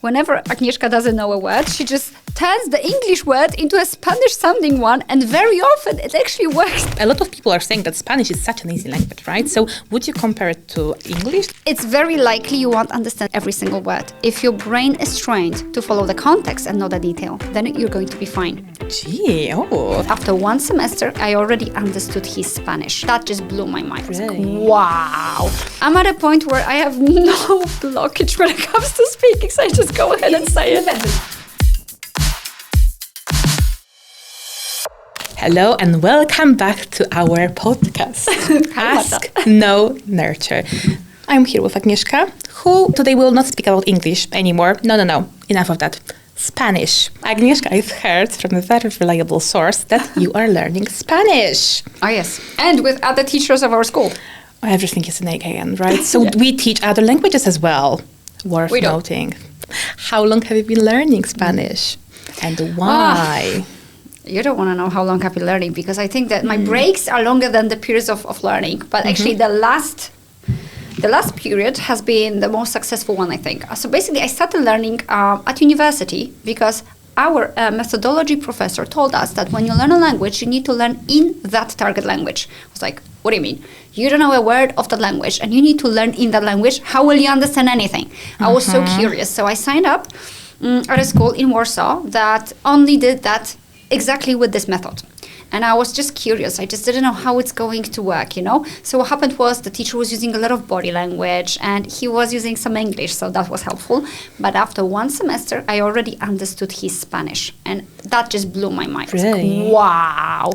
whenever Agnieszka doesn't know a word, she just turns the English word into a Spanish-sounding one, and very often it actually works. A lot of people are saying that Spanish is such an easy language, right? So would you compare it to English? It's very likely you won't understand every single word. If your brain is trained to follow the context and not the detail, then you're going to be fine. Gee, oh. After one semester, I already understood his Spanish. That just blew my mind. I was like, Really? wow. I'm at a point where I have no blockage when it comes to speaking, so I just go ahead and say it. Hello and welcome back to our podcast, Ask, No, Nurture. I'm here with Agnieszka, who today will not speak about English anymore. No, enough of that. Spanish. Agnieszka, I've heard from a very reliable source that you are learning Spanish. Oh, yes. And with other teachers of our school. Everything is an AKN, right? So we teach other languages as well. Worth We do. noting. How long have you been learning Spanish? And why? You don't want to know how long I've been learning, because I think that my breaks are longer than the periods of learning. But actually the last period has been the most successful one, I think. So basically I started learning at university because our methodology professor told us that when you learn a language, you need to learn in that target language. I was like, what do you mean? You don't know a word of that language and you need to learn in that language. How will you understand anything? I was so curious. So I signed up at a school in Warsaw that only did that exactly with this method. And I was just curious. I just didn't know how it's going to work, you know? So what happened was the teacher was using a lot of body language and he was using some English, so that was helpful. But after one semester, I already understood his Spanish. And that just blew my mind. I was like, Really? wow.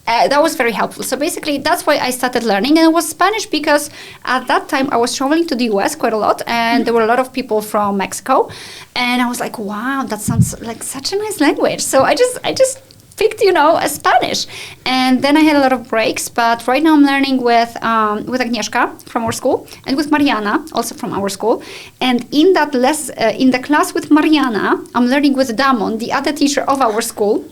That was very helpful. So basically, that's why I started learning. And it was Spanish because at that time, I was traveling to the US quite a lot. And there were a lot of people from Mexico. And I was like, wow, that sounds like such a nice language. So I just picked, a Spanish. And then I had a lot of breaks. But right now I'm learning with Agnieszka from our school and with Mariana, also from our school. And in that in the class with Mariana, I'm learning with Damon, the other teacher of our school,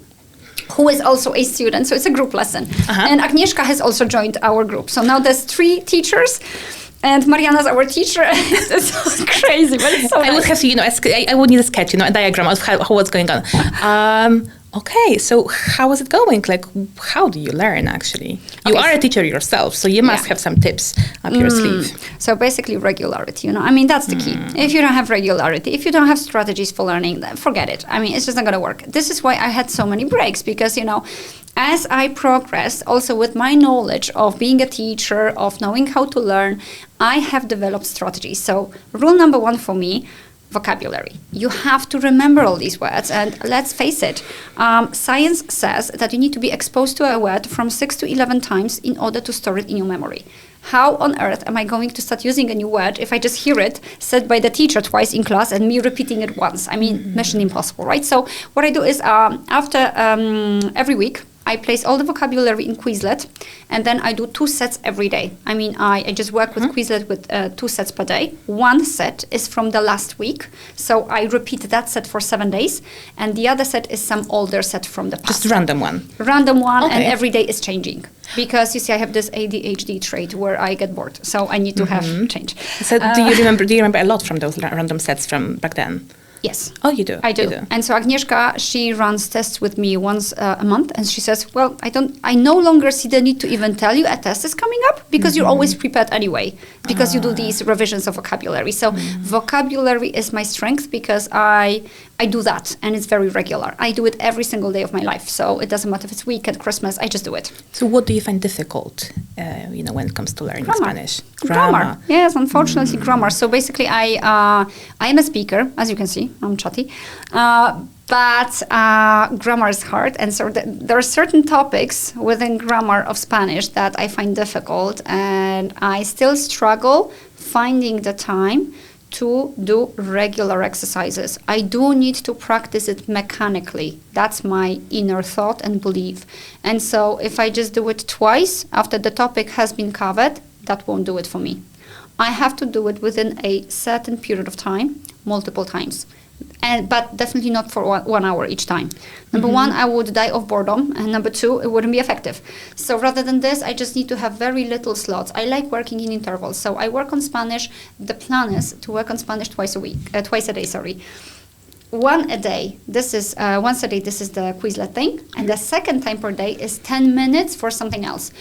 who is also a student. So it's a group lesson. And Agnieszka has also joined our group. So now there's 3 teachers. And Mariana's our teacher. It's so crazy, but it's so I would have to, I would need a sketch, a diagram of how what's going on. Okay, so how is it going? Like, how do you learn, actually? You are a teacher yourself, so you must have some tips up your sleeve. So basically regularity, that's the key. If you don't have regularity, if you don't have strategies for learning, then forget it. It's just not going to work. This is why I had so many breaks, because, as I progressed, also with my knowledge of being a teacher, of knowing how to learn, I have developed strategies. So rule number 1 for me, vocabulary. You have to remember all these words, and let's face it, science says that you need to be exposed to a word from 6 to 11 times in order to store it in your memory. How on earth am I going to start using a new word if I just hear it said by the teacher twice in class and me repeating it once? Mission impossible, right? So what I do is after every week, I place all the vocabulary in Quizlet, and then I do 2 sets every day. I just work with Quizlet with 2 sets per day. 1 set is from the last week, so I repeat that set for 7 days, and the other set is some older set from the past. Just random one. Random one, Okay. and every day is changing. Because, you see, I have this ADHD trait where I get bored, so I need to have change. So do you remember a lot from those random sets from back then? Yes. Oh, you do? I do. You do. And so Agnieszka, she runs tests with me once a month, and she says, well, I no longer see the need to even tell you a test is coming up, because you're always prepared anyway, because you do these revisions of vocabulary. So vocabulary is my strength, because I do that, and it's very regular. I do it every single day of my life. So it doesn't matter if it's weekend, Christmas, I just do it. So what do you find difficult, when it comes to learning Spanish? Grammar. Yes, unfortunately, grammar. So basically, I am a speaker, as you can see. I'm chatty. But grammar is hard. And so there are certain topics within grammar of Spanish that I find difficult. And I still struggle finding the time to do regular exercises. I do need to practice it mechanically. That's my inner thought and belief. And so if I just do it twice after the topic has been covered, that won't do it for me. I have to do it within a certain period of time, multiple times. But definitely not for 1 hour each time. Number one, I would die of boredom. And number two, it wouldn't be effective. So rather than this, I just need to have very little slots. I like working in intervals. So I work on Spanish. The plan is to work on Spanish twice a day, sorry. Once a day, this is the Quizlet thing. And the second time per day is 10 minutes for something else.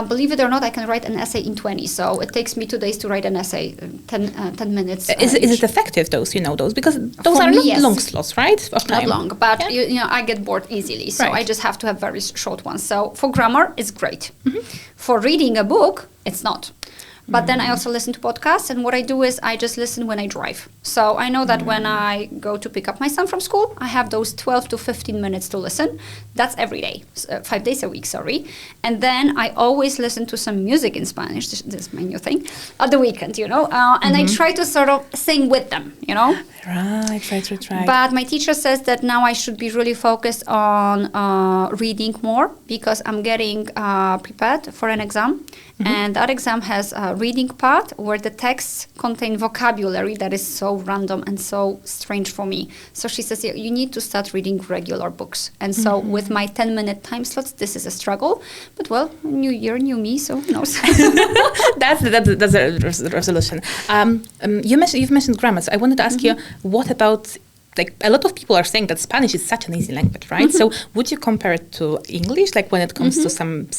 Believe it or not, I can write an essay in 20. So it takes me 2 days to write an essay, 10 minutes. Is it effective, those? Because those are not long slots, right? Of time. Not long, but I get bored easily. So I just have to have very short ones. So for grammar, it's great. For reading a book, it's not. But then I also listen to podcasts, and what I do is I just listen when I drive. So I know that when I go to pick up my son from school, I have those 12 to 15 minutes to listen. That's every day, 5 days a week, sorry. And then I always listen to some music in Spanish, this is my new thing, at the weekend, and I try to sort of sing with them, Right. But my teacher says that now I should be really focused on reading more because I'm getting prepared for an exam. And that exam has a reading part where the texts contain vocabulary that is so random and so strange for me. So she says, you need to start reading regular books. And so with my 10-minute time slots, this is a struggle. But well, new year, new me, so who knows? That's a resolution. You've mentioned grammar. So I wanted to ask you, what about... a lot of people are saying that Spanish is such an easy language, right? So would you compare it to English, when it comes to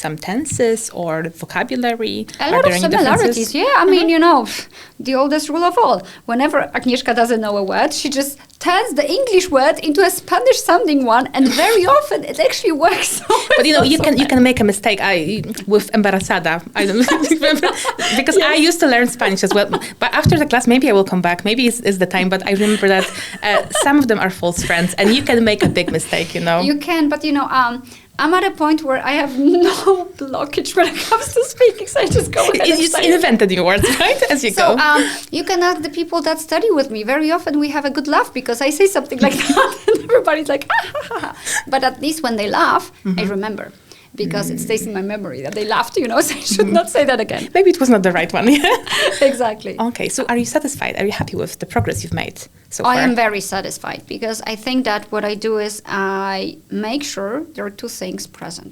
some tenses or vocabulary? A lot of similarities, yeah. I mean, the oldest rule of all. Whenever Agnieszka doesn't know a word, she just turns the English word into a Spanish-sounding one, and very often it actually works. But you can make a mistake. With embarazada, I don't remember, because I used to learn Spanish as well. But after the class, maybe I will come back. Maybe it's the time. But I remember that some of them are false friends, and you can make a big mistake. You can, but I'm at a point where I have no blockage when it comes to speaking, so I just go ahead and say invented new words, right, as you go. You can ask the people that study with me. Very often we have a good laugh because I say something like that, and everybody's like, ah, ha, ha, ha. But at least when they laugh, I remember. Because it stays in my memory that they laughed, so I should not say that again. Maybe it was not the right one. Exactly. Okay, so are you satisfied? Are you happy with the progress you've made so far? I am very satisfied because I think that what I do is I make sure there are two things present: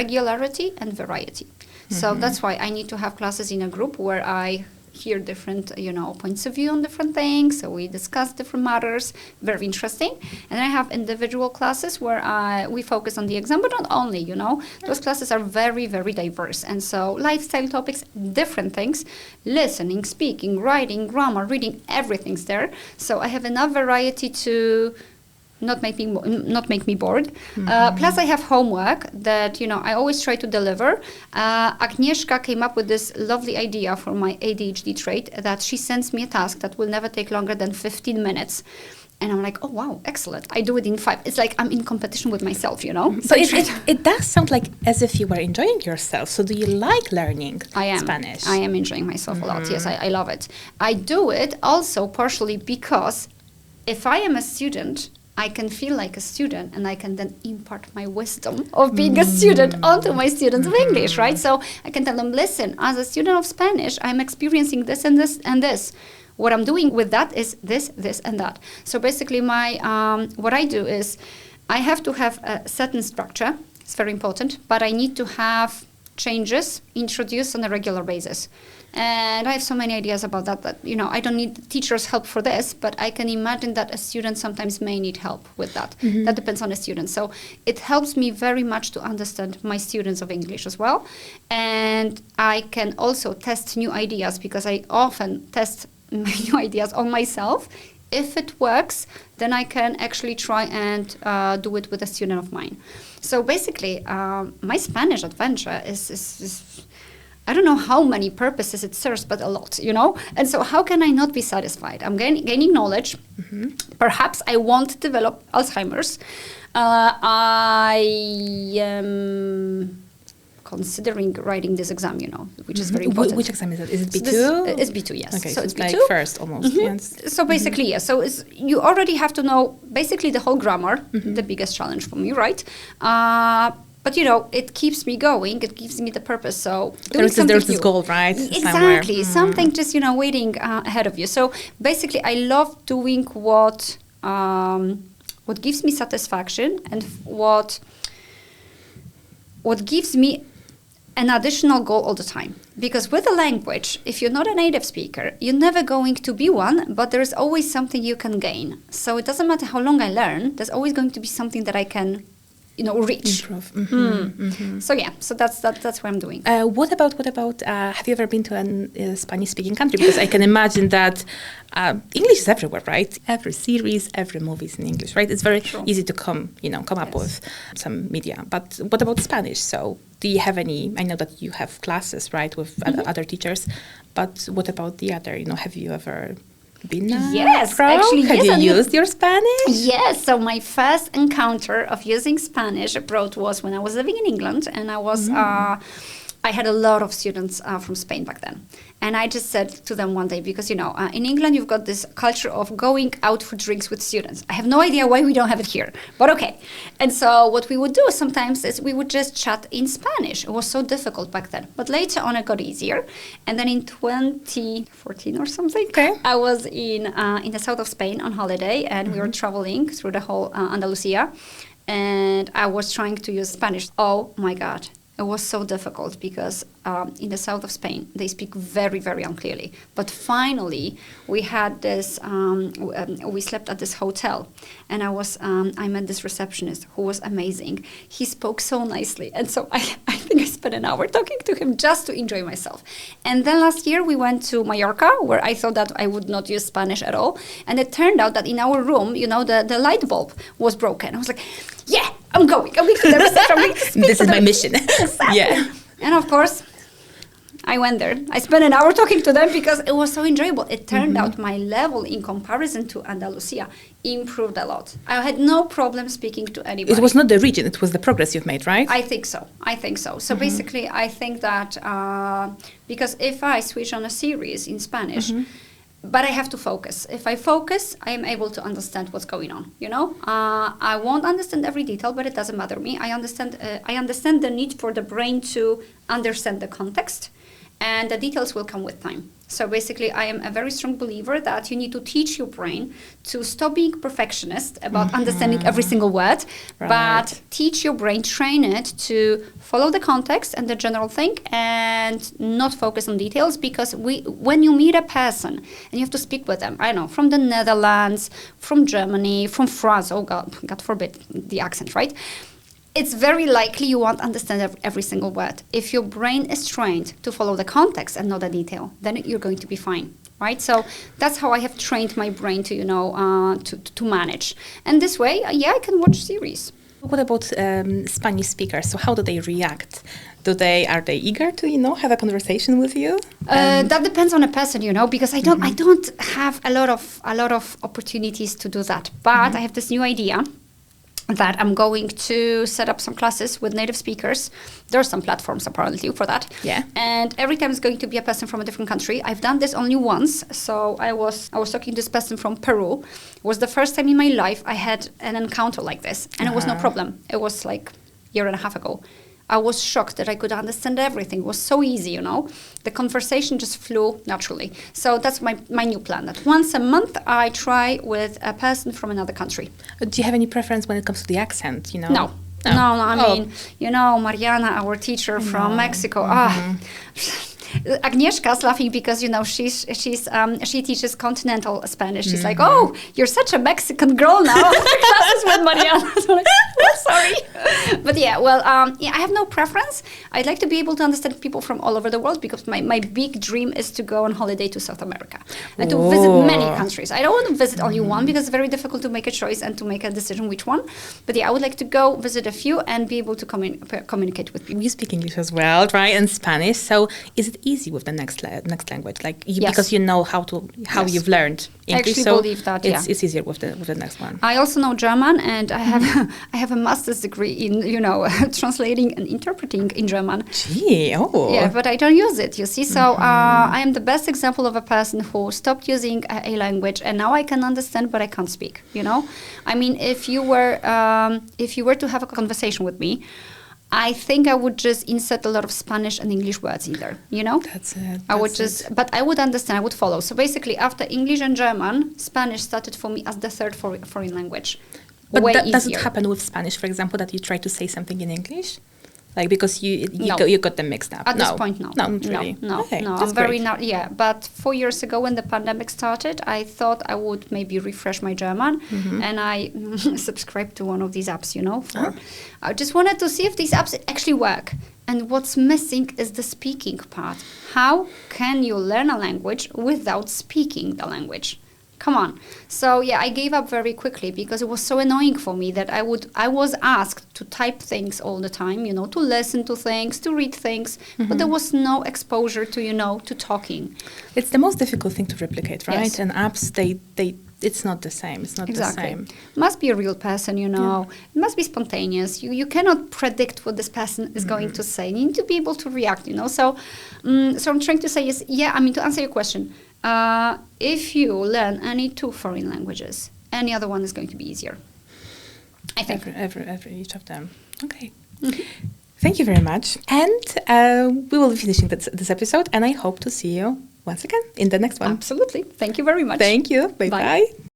regularity and variety. So that's why I need to have classes in a group where I hear different, points of view on different things. So we discuss different matters, very interesting. And I have individual classes where we focus on the exam, but not only, Those classes are very, very diverse. And so lifestyle topics, different things, listening, speaking, writing, grammar, reading, everything's there. So I have enough variety to not make me bored. Plus, I have homework that I always try to deliver. Agnieszka came up with this lovely idea for my ADHD trait that she sends me a task that will never take longer than 15 minutes. And I'm like, oh, wow, excellent. I do it in 5. It's like I'm in competition with myself, So it does sound like as if you were enjoying yourself. So do you like learning Spanish? I am enjoying myself a lot. Yes, I love it. I do it also partially because if I am a student, I can feel like a student, and I can then impart my wisdom of being a student onto my students of English, right? So I can tell them, listen, as a student of Spanish, I'm experiencing this and this and this. What I'm doing with that is this, this, and that. So basically, what I do is I have to have a certain structure. It's very important, but I need to have changes introduced on a regular basis. And I have so many ideas about that I don't need the teacher's help for this, but I can imagine that a student sometimes may need help with that. That depends on the student. So it helps me very much to understand my students of English as well. And I can also test new ideas because I often test my new ideas on myself. If it works, then I can actually try and do it with a student of mine. So basically, my Spanish adventure is I don't know how many purposes it serves, but a lot, And so how can I not be satisfied? I'm gaining knowledge. Perhaps I won't develop Alzheimer's. I am considering writing this exam, which is very important. Which exam is it? Is it B2? It's B2, yes. Okay, so it's B2. like first almost. Yes. So basically, yes. So you already have to know basically the whole grammar, the biggest challenge for me, right? But it keeps me going. It gives me the purpose. So there's this goal, right? Exactly. Something just waiting ahead of you. So basically, I love doing what what gives me satisfaction and what gives me an additional goal all the time. Because with a language, if you're not a native speaker, you're never going to be one, but there's always something you can gain. So it doesn't matter how long I learn, there's always going to be something that I can, reach. Improve. So yeah, so that's what I'm doing. What about? Have you ever been to a Spanish-speaking country? Because I can imagine that English is everywhere, right? Every series, every movie is in English, right? It's very easy to come up with some media. But what about Spanish? So do you have any? I know that you have classes, right, with other teachers. But what about the other? Have you ever been actually, have you used your Spanish? Yes, so my first encounter of using Spanish abroad was when I was living in England, and I was I had a lot of students from Spain back then. And I just said to them one day, because, in England, you've got this culture of going out for drinks with students. I have no idea why we don't have it here, but okay. And so what we would do sometimes is we would just chat in Spanish. It was so difficult back then. But later on, it got easier. And then in 2014 or something, I was in the south of Spain on holiday, and we were traveling through the whole Andalusia. And I was trying to use Spanish. Oh, my God. It was so difficult because in the south of Spain, they speak very, very unclearly. But finally, we had this, we slept at this hotel. And I met this receptionist who was amazing. He spoke so nicely. And so I think I spent an hour talking to him just to enjoy myself. And then last year, we went to Mallorca, where I thought that I would not use Spanish at all. And it turned out that in our room, the light bulb was broken. I was like, yeah, I'm going to the reception. This is my mission. Exactly. Yeah. And of course, I went there. I spent an hour talking to them because it was so enjoyable. It turned out my level in comparison to Andalusia improved a lot. I had no problem speaking to anybody. It was not the region, it was the progress you've made, right? I think so. So basically, I think that because if I switch on a series in Spanish, but I have to focus. If I focus, I am able to understand what's going on. I won't understand every detail, but it doesn't matter me. I understand the need for the brain to understand the context, and the details will come with time. So basically, I am a very strong believer that you need to teach your brain to stop being perfectionist about understanding every single word, but teach your brain, train it to follow the context and the general thing and not focus on details, because when you meet a person and you have to speak with them, I don't know, from the Netherlands, from Germany, from France, oh God forbid the accent, right? It's very likely you won't understand every single word. If your brain is trained to follow the context and not the detail, then you're going to be fine, right? So that's how I have trained my brain to, to manage. And this way, I can watch series. What about Spanish speakers? So how do they react? Are they eager to, have a conversation with you? That depends on a person, because I don't have a lot of opportunities to do that. But I have this new idea that I'm going to set up some classes with native speakers. There are some platforms apparently for that. Yeah. And every time it's going to be a person from a different country. I've done this only once. So I was talking to this person from Peru. It was the first time in my life I had an encounter like this. And it was no problem. It was like a year and a half ago. I was shocked that I could understand everything. It was so easy, The conversation just flew naturally. So that's my new plan, that once a month I try with a person from another country. Do you have any preference when it comes to the accent, No. I mean, Mariana, our teacher from Mexico, Agnieszka's laughing because she teaches continental Spanish. She's like, "Oh, you're such a Mexican girl now." Classes with Mariana. So like, sorry, but I have no preference. I'd like to be able to understand people from all over the world, because my big dream is to go on holiday to South America and to visit many countries. I don't want to visit only one, because it's very difficult to make a choice and to make a decision which one. But I would like to go visit a few and be able to communicate with people. You speak English as well, right, and Spanish. So is it easy with the next language, because you know how you've learned English? I actually believe that. It's easier with the next one. I also know German, and I have a master's degree in translating and interpreting in German. Gee, yeah, but I don't use it. You see, so I am the best example of a person who stopped using a language, and now I can understand, but I can't speak. I mean, if you were to have a conversation with me, I think I would just insert a lot of Spanish and English words in there, you know? That's it. I would just, but I would understand, I would follow. So basically, after English and German, Spanish started for me as the third foreign language. But Way does it easier. happen with Spanish, for example, that you try to say something in English? Like, because you No. got them mixed up? At this point, no. No, not really. No, Okay, no. that's I'm very great. not. Yeah, but 4 years ago when the pandemic started, I thought I would maybe refresh my German, and I subscribed to one of these apps. You know, I just wanted to see if these apps actually work. And what's missing is the speaking part. How can you learn a language without speaking the language? Come on. So yeah, I gave up very quickly because it was so annoying for me that I was asked to type things all the time, you know, to listen to things, to read things, but there was no exposure to, you know, to talking. It's the most difficult thing to replicate, right? Yes. And apps, it's not the same. It's not the same. Must be a real person, you know. It must be spontaneous. You cannot predict what this person is going to say. You need to be able to react, you know. So I'm trying to say is, to answer your question, if you learn any 2 foreign languages, any other one is going to be easier. I think. Every each of them. Okay. Thank you very much. And we will be finishing this episode, and I hope to see you once again in the next one. Absolutely. Thank you very much. Thank you. Bye-bye.